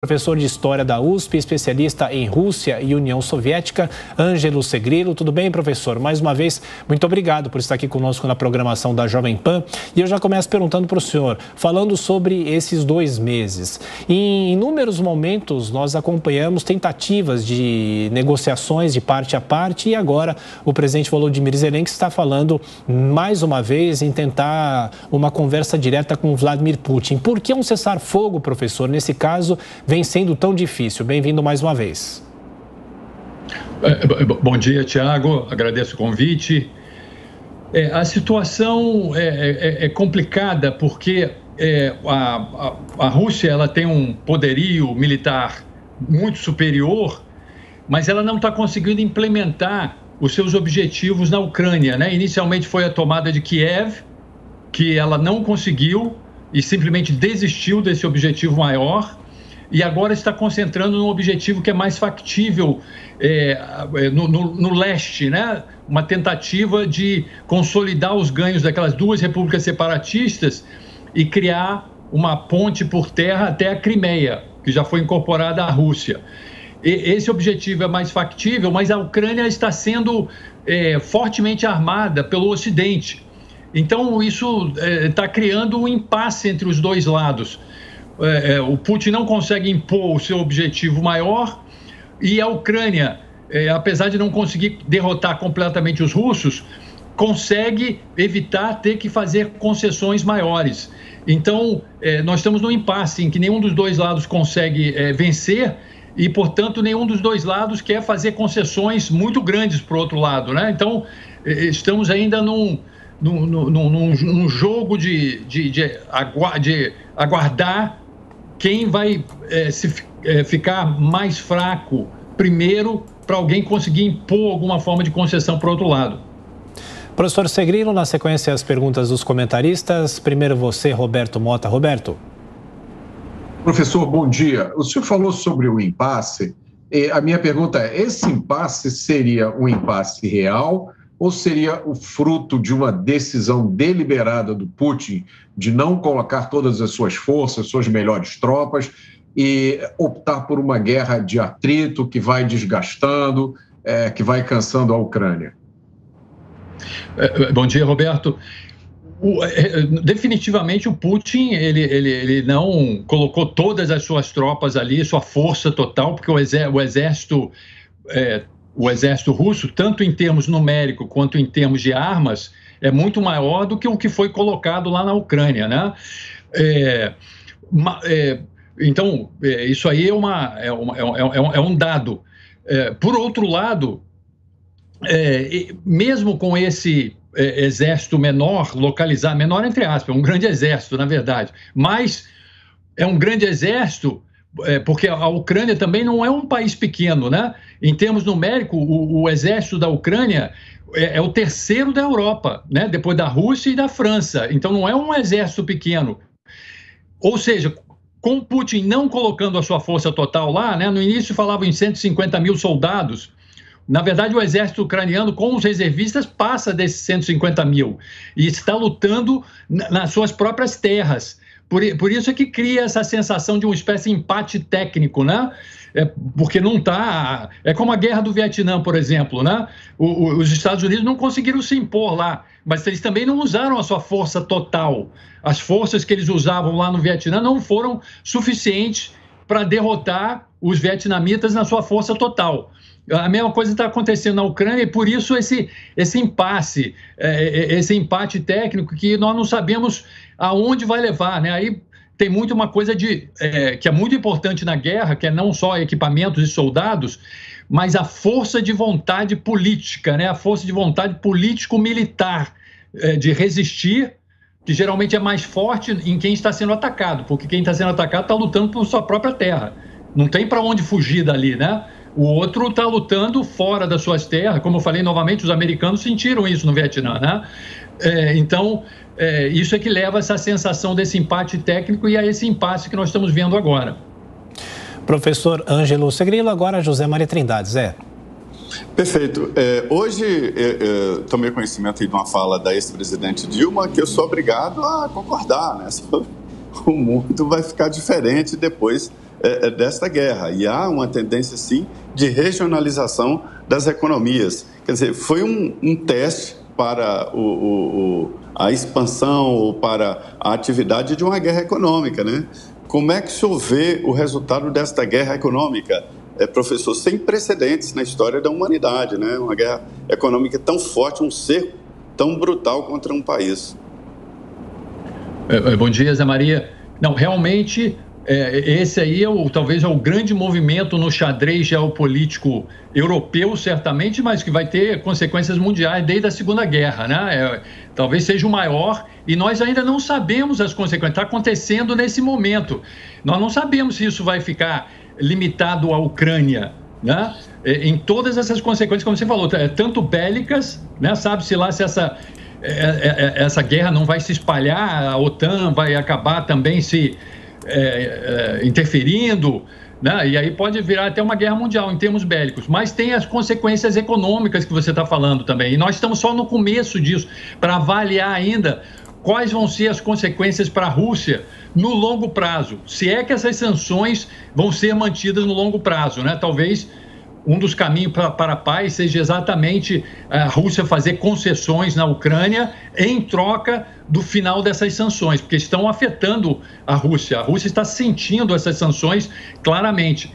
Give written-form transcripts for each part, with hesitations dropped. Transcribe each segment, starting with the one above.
Professor de História da USP, especialista em Rússia e União Soviética, Ângelo Segrilo. Tudo bem, professor? Mais uma vez, muito obrigado por estar aqui conosco na programação da Jovem Pan. E eu já começo perguntando para o senhor, falando sobre esses 2 meses. Em inúmeros momentos, nós acompanhamos tentativas de negociações de parte a parte e agora o presidente Volodymyr Zelensky está falando mais uma vez em tentar uma conversa direta com Vladimir Putin. Por que um cessar-fogo, professor, nesse caso, vem sendo tão difícil? Bem-vindo mais uma vez. Bom dia, Tiago. Agradeço o convite. A situação é complicada porque a Rússia ela tem um poderio militar muito superior, mas ela não está conseguindo implementar os seus objetivos na Ucrânia, né? Inicialmente foi a tomada de Kiev, que ela não conseguiu e simplesmente desistiu desse objetivo maior. E agora está concentrando num objetivo que é mais factível no leste, né? Uma tentativa de consolidar os ganhos daquelas 2 repúblicas separatistas e criar uma ponte por terra até a Crimeia, que já foi incorporada à Rússia. Esse objetivo é mais factível, mas a Ucrânia está sendo fortemente armada pelo Ocidente. Então, isso está criando um impasse entre os 2 lados. O Putin não consegue impor o seu objetivo maior e a Ucrânia, apesar de não conseguir derrotar completamente os russos, consegue evitar ter que fazer concessões maiores. Então, nós estamos num impasse em que nenhum dos 2 lados consegue vencer e, portanto, nenhum dos 2 lados quer fazer concessões muito grandes para o outro lado, né? Então, estamos ainda num jogo de aguardar quem vai ficar mais fraco primeiro para alguém conseguir impor alguma forma de concessão para o outro lado. Professor Segrilo, na sequência as perguntas dos comentaristas. Primeiro você, Roberto Mota. Roberto. Professor, bom dia. O senhor falou sobre o impasse. A minha pergunta é, esse impasse seria um impasse real ou seria o fruto de uma decisão deliberada do Putin de não colocar todas as suas forças, suas melhores tropas e optar por uma guerra de atrito que vai desgastando, que vai cansando a Ucrânia? Bom dia, Roberto. Definitivamente o Putin ele não colocou todas as suas tropas ali, sua força total, porque o exército russo, tanto em termos numéricos quanto em termos de armas, é muito maior do que o que foi colocado lá na Ucrânia, né? Então, isso aí é um dado. Por outro lado, mesmo com esse exército menor, localizado, menor entre aspas, um grande exército, na verdade, mas é um grande exército, porque a Ucrânia também não é um país pequeno, né? Em termos numéricos, o exército da Ucrânia é o 3º da Europa, né? Depois da Rússia e da França. Então, não é um exército pequeno. Ou seja, com Putin não colocando a sua força total lá, né? No início falavam em 150 mil soldados. Na verdade, o exército ucraniano, com os reservistas, passa desses 150 mil e está lutando nas suas próprias terras. Por isso é que cria essa sensação de uma espécie de empate técnico, né? Porque não está... É como a guerra do Vietnã, por exemplo, né? Os Estados Unidos não conseguiram se impor lá, mas eles também não usaram a sua força total. As forças que eles usavam lá no Vietnã não foram suficientes para derrotar os vietnamitas na sua força total. A mesma coisa está acontecendo na Ucrânia e por isso esse impasse, esse empate técnico que nós não sabemos aonde vai levar, né? Aí tem muito uma coisa que é muito importante na guerra, que é não só equipamentos e soldados, mas a força de vontade política, né? A força de vontade político-militar de resistir, que geralmente é mais forte em quem está sendo atacado, porque quem está sendo atacado está lutando por sua própria terra. Não tem para onde fugir dali, né? O outro está lutando fora das suas terras. Como eu falei novamente, os americanos sentiram isso no Vietnã, né? Então, isso é que leva a essa sensação desse empate técnico e a esse impasse que nós estamos vendo agora. Professor Ângelo Segrilo, agora José Maria Trindade. Zé. Perfeito. Hoje eu tomei conhecimento de uma fala da ex-presidente Dilma que eu sou obrigado a concordar, né? o mundo vai ficar diferente depois desta guerra. E há uma tendência, sim, de regionalização das economias. Quer dizer, foi um teste para a expansão ou para a atividade de uma guerra econômica, né? Como é que o senhor vê o resultado desta guerra econômica? Professor, sem precedentes na história da humanidade, né? Uma guerra econômica tão forte, um cerco tão brutal contra um país. Bom dia, Zé Maria. Não, realmente, esse aí talvez é o grande movimento no xadrez geopolítico europeu, certamente, mas que vai ter consequências mundiais desde a Segunda Guerra, né? Talvez seja o maior, e nós ainda não sabemos as consequências. Está acontecendo nesse momento. Nós não sabemos se isso vai ficar limitado à Ucrânia, né? Em todas essas consequências, como você falou, tanto bélicas, né? Sabe-se lá se essa guerra não vai se espalhar, a OTAN vai acabar também se interferindo, né? E aí pode virar até uma guerra mundial em termos bélicos, mas tem as consequências econômicas que você está falando também, e nós estamos só no começo disso, para avaliar ainda quais vão ser as consequências para a Rússia no longo prazo, se é que essas sanções vão ser mantidas no longo prazo, né? Talvez um dos caminhos para a paz seja exatamente a Rússia fazer concessões na Ucrânia em troca do final dessas sanções, porque estão afetando a Rússia. A Rússia está sentindo essas sanções claramente,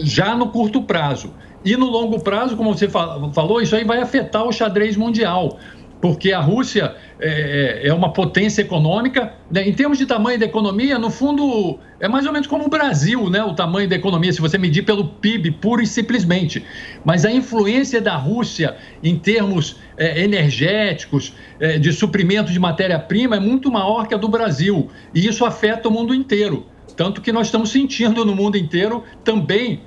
já no curto prazo. E no longo prazo, como você falou, isso aí vai afetar o xadrez mundial, porque a Rússia é uma potência econômica, né? Em termos de tamanho da economia, no fundo, é mais ou menos como o Brasil, né? O tamanho da economia, se você medir pelo PIB, pura e simplesmente. Mas a influência da Rússia em termos energéticos, de suprimento de matéria-prima, é muito maior que a do Brasil. E isso afeta o mundo inteiro. Tanto que nós estamos sentindo no mundo inteiro também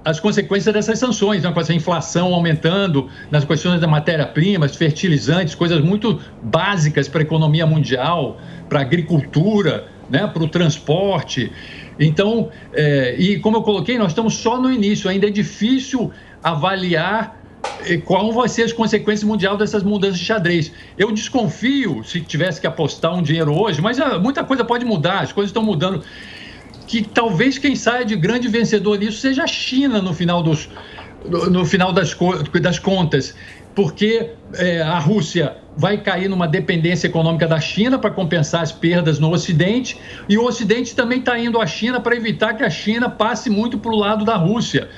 as consequências dessas sanções, né? Com essa inflação aumentando, nas questões da matéria-prima, fertilizantes, coisas muito básicas para a economia mundial, para a agricultura, né? Para o transporte. Então, e como eu coloquei, nós estamos só no início, ainda é difícil avaliar qual vai ser as consequências mundiais dessas mudanças de xadrez. Eu desconfio, se tivesse que apostar um dinheiro hoje, mas muita coisa pode mudar, as coisas estão mudando, que talvez quem saia de grande vencedor nisso seja a China no final das contas, porque a Rússia vai cair numa dependência econômica da China para compensar as perdas no Ocidente, e o Ocidente também está indo à China para evitar que a China passe muito para o lado da Rússia.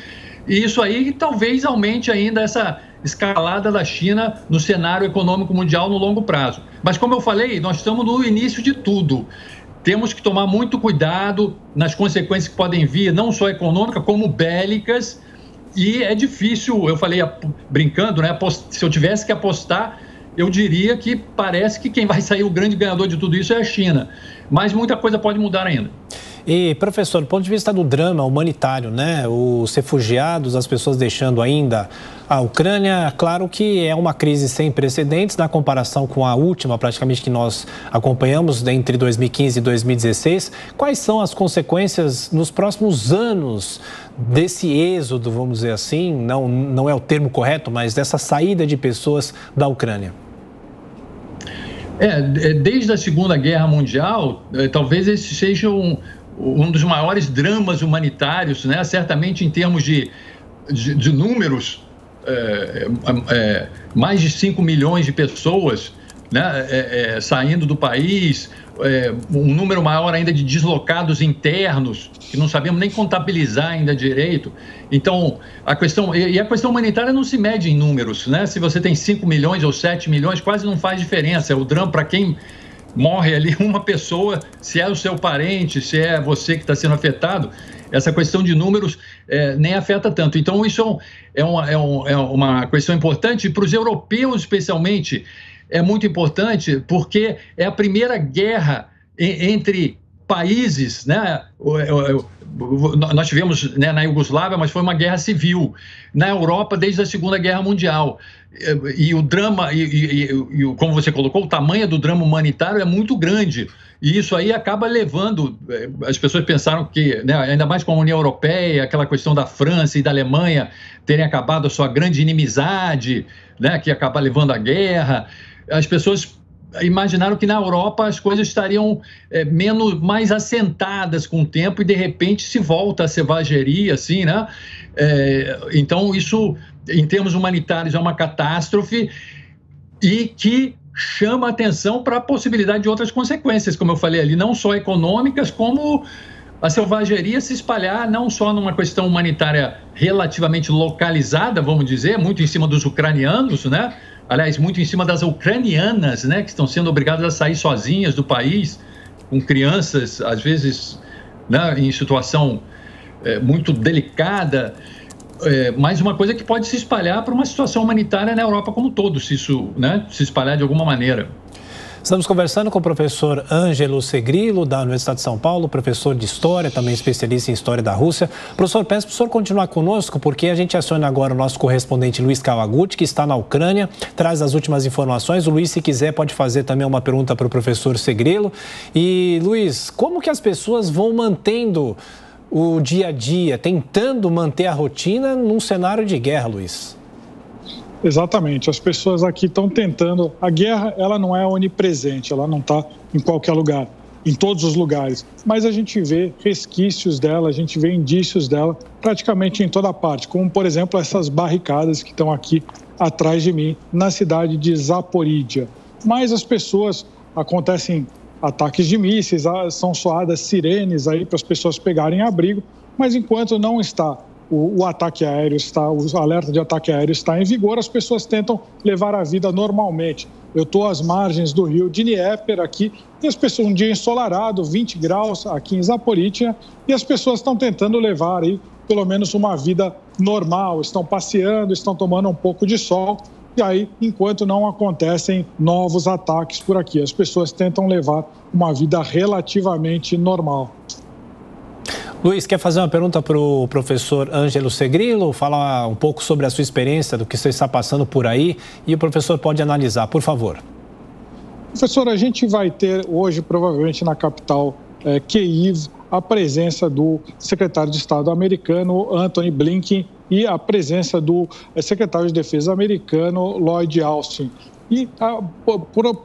E isso aí talvez aumente ainda essa escalada da China no cenário econômico mundial no longo prazo. Mas como eu falei, nós estamos no início de tudo. Temos que tomar muito cuidado nas consequências que podem vir, não só econômicas, como bélicas, e é difícil, eu falei brincando, né? Se eu tivesse que apostar, eu diria que parece que quem vai sair o grande ganhador de tudo isso é a China, mas muita coisa pode mudar ainda. E, professor, do ponto de vista do drama humanitário, né? Os refugiados, as pessoas deixando ainda a Ucrânia, claro que é uma crise sem precedentes na comparação com a última, praticamente, que nós acompanhamos entre 2015 e 2016. Quais são as consequências nos próximos anos desse êxodo, vamos dizer assim, não é o termo correto, mas dessa saída de pessoas da Ucrânia? Desde a Segunda Guerra Mundial, talvez esse seja um dos maiores dramas humanitários, né? Certamente em termos de números, mais de 5 milhões de pessoas, né? Saindo do país, um número maior ainda de deslocados internos, que não sabemos nem contabilizar ainda direito. Então, a questão humanitária não se mede em números, né? Se você tem 5 milhões ou 7 milhões, quase não faz diferença. O drama, para quem morre ali, uma pessoa, se é o seu parente, se é você que está sendo afetado, essa questão de números nem afeta tanto. Então, isso é uma questão importante, e para os europeus, especialmente, é muito importante, porque é a primeira guerra entre países, né? Nós tivemos, né, na Iugoslávia, mas foi uma guerra civil. Na Europa, desde a Segunda Guerra Mundial. E o drama, como você colocou, o tamanho do drama humanitário é muito grande. E isso aí acaba levando... As pessoas pensaram que, né, ainda mais com a União Europeia, aquela questão da França e da Alemanha terem acabado a sua grande inimizade, né, que acaba levando à guerra. As pessoas imaginaram que na Europa as coisas estariam mais assentadas com o tempo e, de repente, se volta a selvageria, assim, né? Então, isso, em termos humanitários, é uma catástrofe e que chama atenção para a possibilidade de outras consequências, como eu falei ali, não só econômicas, como a selvageria se espalhar não só numa questão humanitária relativamente localizada, vamos dizer, muito em cima dos ucranianos, né? Aliás, muito em cima das ucranianas, né? Que estão sendo obrigadas a sair sozinhas do país, com crianças, às vezes, né, em situação muito delicada, mas uma coisa que pode se espalhar para uma situação humanitária na Europa como um todo, se isso, né, se espalhar de alguma maneira. Estamos conversando com o professor Ângelo Segrilo, da Universidade de São Paulo, professor de História, também especialista em História da Rússia. Professor, peço para o senhor continuar conosco, porque a gente aciona agora o nosso correspondente Luiz Kawaguchi, que está na Ucrânia, traz as últimas informações. O Luiz, se quiser, pode fazer também uma pergunta para o professor Segrilo. E, Luiz, como que as pessoas vão mantendo o dia a dia, tentando manter a rotina num cenário de guerra, Luiz? Exatamente, as pessoas aqui estão tentando. A guerra, ela não é onipresente, ela não está em qualquer lugar, em todos os lugares, mas a gente vê resquícios dela, a gente vê indícios dela praticamente em toda parte, como, por exemplo, essas barricadas que estão aqui atrás de mim, na cidade de Zaporídia. Mas as pessoas, acontecem ataques de mísseis, são soadas sirenes aí para as pessoas pegarem abrigo, mas enquanto não está o ataque aéreo, o alerta de ataque aéreo está em vigor, as pessoas tentam levar a vida normalmente. Eu estou às margens do rio Dnieper aqui, e as pessoas, um dia ensolarado, 20 graus aqui em Zaporídia, e as pessoas estão tentando levar aí pelo menos uma vida normal, estão passeando, estão tomando um pouco de sol, e aí, enquanto não acontecem novos ataques por aqui, as pessoas tentam levar uma vida relativamente normal. Luiz, quer fazer uma pergunta para o professor Ângelo Segrilo? Falar um pouco sobre a sua experiência, do que você está passando por aí, e o professor pode analisar, por favor. Professor, a gente vai ter hoje, provavelmente na capital Kyiv, a presença do secretário de Estado americano, Antony Blinken, e a presença do secretário de Defesa americano, Lloyd Austin. E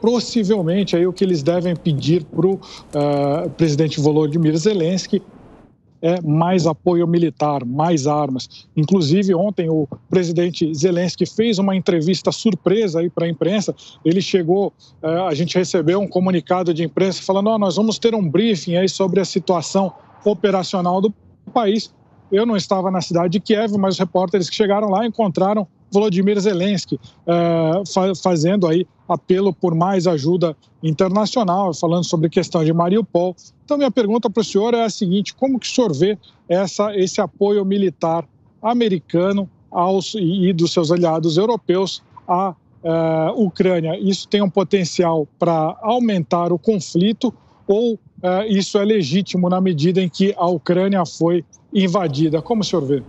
possivelmente aí, o que eles devem pedir para o presidente Volodymyr Zelensky é mais apoio militar, mais armas. Inclusive, ontem o presidente Zelensky fez uma entrevista surpresa aí para a imprensa. Ele chegou, a gente recebeu um comunicado de imprensa falando: nós vamos ter um briefing aí sobre a situação operacional do país. Eu não estava na cidade de Kiev, mas os repórteres que chegaram lá encontraram Volodymyr Zelensky fazendo aí apelo por mais ajuda internacional, falando sobre a questão de Mariupol. Então, minha pergunta para o senhor é a seguinte: como que o senhor vê esse apoio militar americano e dos seus aliados europeus à Ucrânia? Isso tem um potencial para aumentar o conflito ou isso é legítimo na medida em que a Ucrânia foi invadida? Como o senhor vê?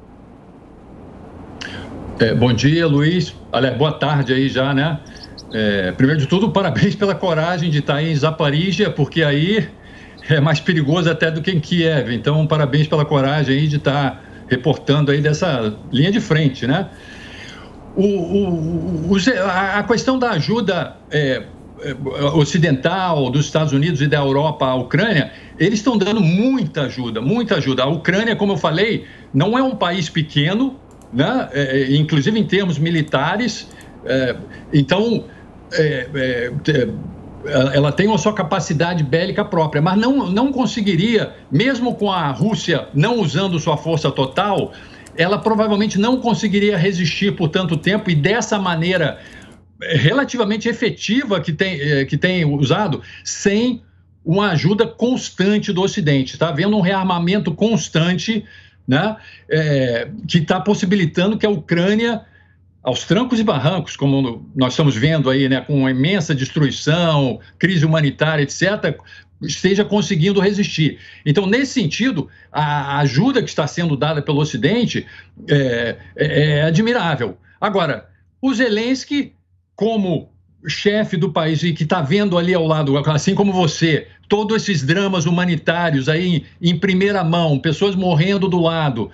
Bom dia, Luiz. Aliás, boa tarde aí já, né? Primeiro de tudo, parabéns pela coragem de estar aí em Zaporídia, porque aí é mais perigoso até do que em Kiev. Então, parabéns pela coragem aí de estar reportando aí dessa linha de frente, né? A questão da ajuda ocidental, dos Estados Unidos e da Europa à Ucrânia, eles estão dando muita ajuda, muita ajuda. A Ucrânia, como eu falei, não é um país pequeno, né? Inclusive em termos militares, então ela tem a sua capacidade bélica própria, mas não conseguiria, mesmo com a Rússia não usando sua força total, ela provavelmente não conseguiria resistir por tanto tempo e dessa maneira relativamente efetiva que tem usado, sem uma ajuda constante do Ocidente. Está havendo um rearmamento constante, né, que está possibilitando que a Ucrânia, aos trancos e barrancos, como nós estamos vendo aí, né, com uma imensa destruição, crise humanitária, etc., esteja conseguindo resistir. Então, nesse sentido, a ajuda que está sendo dada pelo Ocidente é admirável. Agora, o Zelensky, como chefe do país e que está vendo ali ao lado, assim como você, todos esses dramas humanitários aí em primeira mão, pessoas morrendo do lado,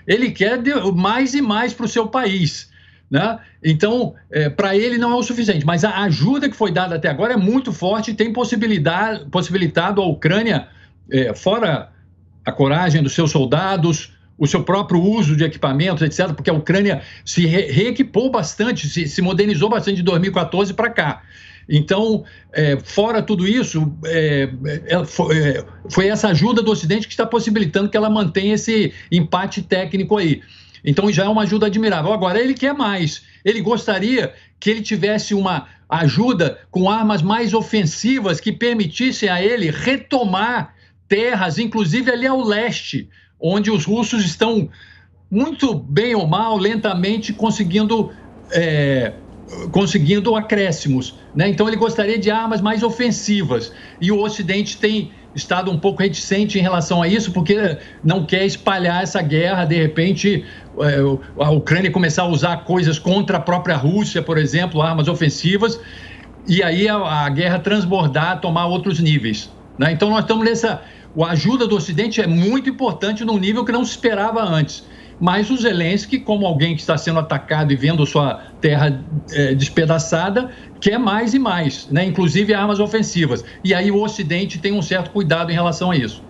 ele quer mais e mais para o seu país, né? Então, para ele não é o suficiente, mas a ajuda que foi dada até agora é muito forte e tem possibilitado a Ucrânia, fora a coragem dos seus soldados, o seu próprio uso de equipamentos, etc., porque a Ucrânia se reequipou bastante, se modernizou bastante de 2014 para cá. Então, fora tudo isso, foi essa ajuda do Ocidente que está possibilitando que ela mantenha esse empate técnico aí. Então, já é uma ajuda admirável. Agora, ele quer mais. Ele gostaria que ele tivesse uma ajuda com armas mais ofensivas que permitissem a ele retomar terras, inclusive ali ao leste, onde os russos estão, muito bem ou mal, lentamente conseguindo acréscimos, né? Então ele gostaria de armas mais ofensivas, e o Ocidente tem estado um pouco reticente em relação a isso, porque não quer espalhar essa guerra, de repente a Ucrânia começar a usar coisas contra a própria Rússia, por exemplo, armas ofensivas, e aí a guerra transbordar, tomar outros níveis, né? Então nós estamos a ajuda do Ocidente é muito importante num nível que não se esperava antes. Mas o Zelensky, como alguém que está sendo atacado e vendo sua terra despedaçada, quer mais e mais, né? Inclusive armas ofensivas. E aí o Ocidente tem um certo cuidado em relação a isso.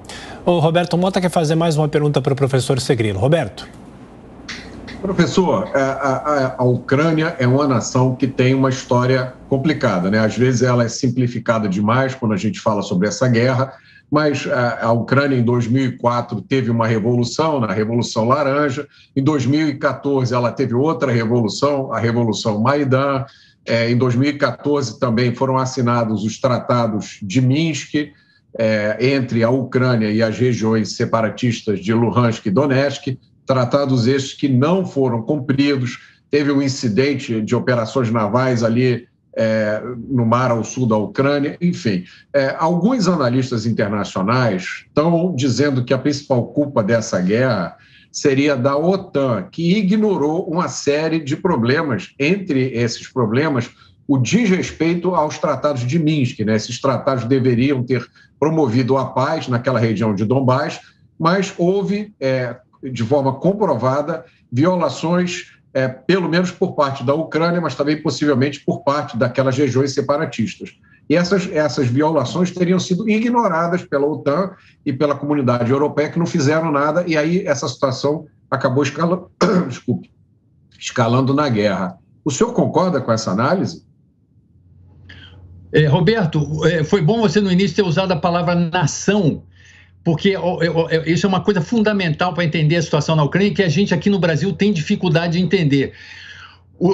O Roberto Mota quer fazer mais uma pergunta para o professor Segrilo. Roberto. Professor, a Ucrânia é uma nação que tem uma história complicada, né? Às vezes ela é simplificada demais quando a gente fala sobre essa guerra, mas a Ucrânia, em 2004, teve uma revolução, na Revolução Laranja. Em 2014, ela teve outra revolução, a Revolução Maidan. Em 2014, também foram assinados os tratados de Minsk, entre a Ucrânia e as regiões separatistas de Luhansk e Donetsk, tratados estes que não foram cumpridos. Teve um incidente de operações navais ali no mar ao sul da Ucrânia, enfim. Alguns analistas internacionais estão dizendo que a principal culpa dessa guerra seria da OTAN, que ignorou uma série de problemas. Entre esses problemas, o desrespeito aos tratados de Minsk, né? Esses tratados deveriam ter promovido a paz naquela região de Donbás, mas houve, de forma comprovada, violações pelo menos por parte da Ucrânia, mas também possivelmente por parte daquelas regiões separatistas. E essas violações teriam sido ignoradas pela OTAN e pela comunidade europeia, que não fizeram nada, e aí essa situação acabou escalando na guerra. O senhor concorda com essa análise? Roberto, foi bom você no início ter usado a palavra nação, porque isso é uma coisa fundamental para entender a situação na Ucrânia, que a gente aqui no Brasil tem dificuldade de entender.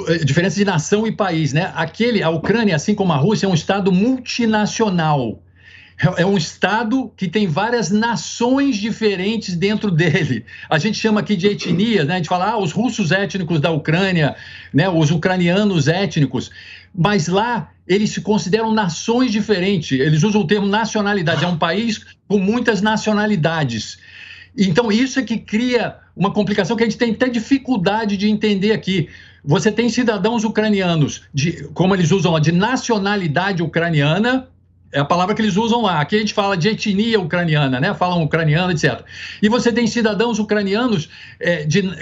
A diferença de nação e país, né? A Ucrânia, assim como a Rússia, é um Estado multinacional. É um Estado que tem várias nações diferentes dentro dele. A gente chama aqui de etnias, né? A gente fala, os russos étnicos da Ucrânia, né? Os ucranianos étnicos. Mas lá, eles se consideram nações diferentes. Eles usam o termo nacionalidade. É um país com muitas nacionalidades. Então, isso é que cria uma complicação que a gente tem até dificuldade de entender aqui. Você tem cidadãos ucranianos, como eles usam lá, de nacionalidade ucraniana, é a palavra que eles usam lá. Aqui a gente fala de etnia ucraniana, né? Falam ucraniano, etc. E você tem cidadãos ucranianos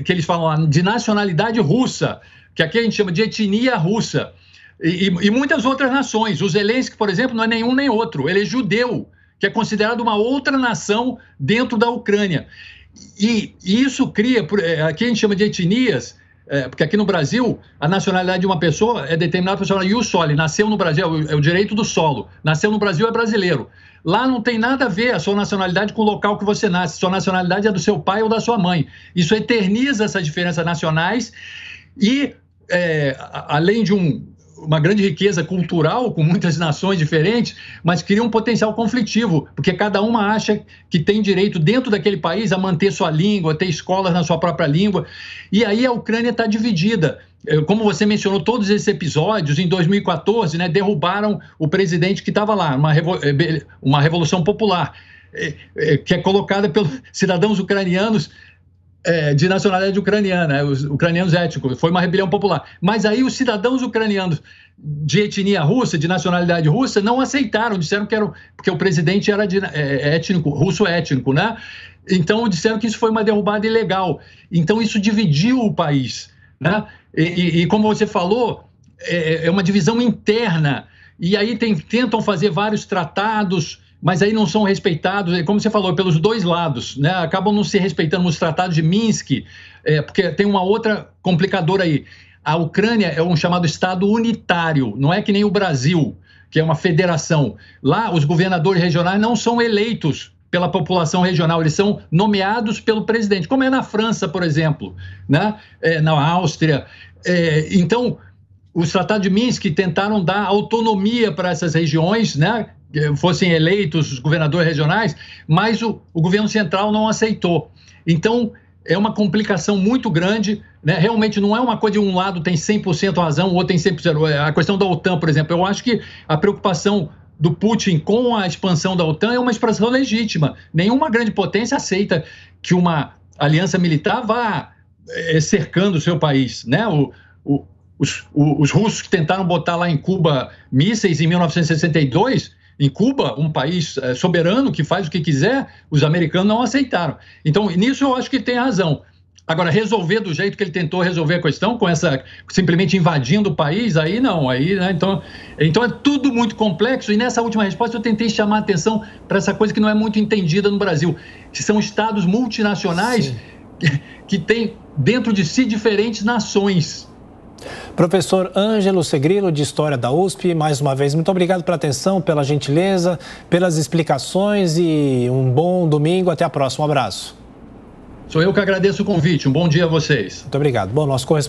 que eles falam lá, de nacionalidade russa, que aqui a gente chama de etnia russa. E muitas outras nações. O Zelensky, por exemplo, não é nenhum nem outro. Ele é judeu, que é considerado uma outra nação dentro da Ucrânia. E isso cria, aqui a gente chama de etnias, porque aqui no Brasil, a nacionalidade de uma pessoa é determinada pela ius soli, nasceu no Brasil, é o direito do solo, nasceu no Brasil é brasileiro. Lá não tem nada a ver a sua nacionalidade com o local que você nasce, sua nacionalidade é do seu pai ou da sua mãe. Isso eterniza essas diferenças nacionais e, além de uma grande riqueza cultural, com muitas nações diferentes, mas cria um potencial conflitivo, porque cada uma acha que tem direito dentro daquele país a manter sua língua, ter escolas na sua própria língua, e aí a Ucrânia está dividida. Como você mencionou, todos esses episódios, em 2014, né, derrubaram o presidente que estava lá, uma revolução popular, que é colocada pelos cidadãos ucranianos de nacionalidade ucraniana, os ucranianos étnicos, foi uma rebelião popular. Mas aí os cidadãos ucranianos de etnia russa, de nacionalidade russa, não aceitaram, disseram que era porque o presidente era russo étnico, né? Então disseram que isso foi uma derrubada ilegal. Então isso dividiu o país, né? E como você falou, é uma divisão interna, e aí tentam fazer vários tratados, mas aí não são respeitados, como você falou, pelos dois lados, né? Acabam não se respeitando os tratados de Minsk, porque tem uma outra complicadora aí. A Ucrânia é um chamado Estado unitário, não é que nem o Brasil, que é uma federação. Lá, os governadores regionais não são eleitos pela população regional, eles são nomeados pelo presidente, como é na França, por exemplo, né? Na Áustria. Então, os tratados de Minsk tentaram dar autonomia para essas regiões, né? Fossem eleitos os governadores regionais, mas o governo central não aceitou. Então, é uma complicação muito grande, né? Realmente não é uma coisa de um lado tem 100% razão, o outro tem 100%. A questão da OTAN, por exemplo, eu acho que a preocupação do Putin com a expansão da OTAN é uma expressão legítima. Nenhuma grande potência aceita que uma aliança militar vá cercando o seu país, né? Os russos que tentaram botar lá em Cuba mísseis em 1962, em Cuba, um país soberano que faz o que quiser, os americanos não aceitaram. Então, nisso eu acho que tem razão. Agora, resolver do jeito que ele tentou resolver a questão, com essa simplesmente invadindo o país, aí não. Aí, né? Então é tudo muito complexo, e nessa última resposta eu tentei chamar a atenção para essa coisa que não é muito entendida no Brasil, que são estados multinacionais que têm dentro de si diferentes nações. Professor Ângelo Segrilo, de História da USP, mais uma vez, muito obrigado pela atenção, pela gentileza, pelas explicações e um bom domingo. Até a próxima. Um abraço. Sou eu que agradeço o convite. Um bom dia a vocês. Muito obrigado. Bom, nosso correspondente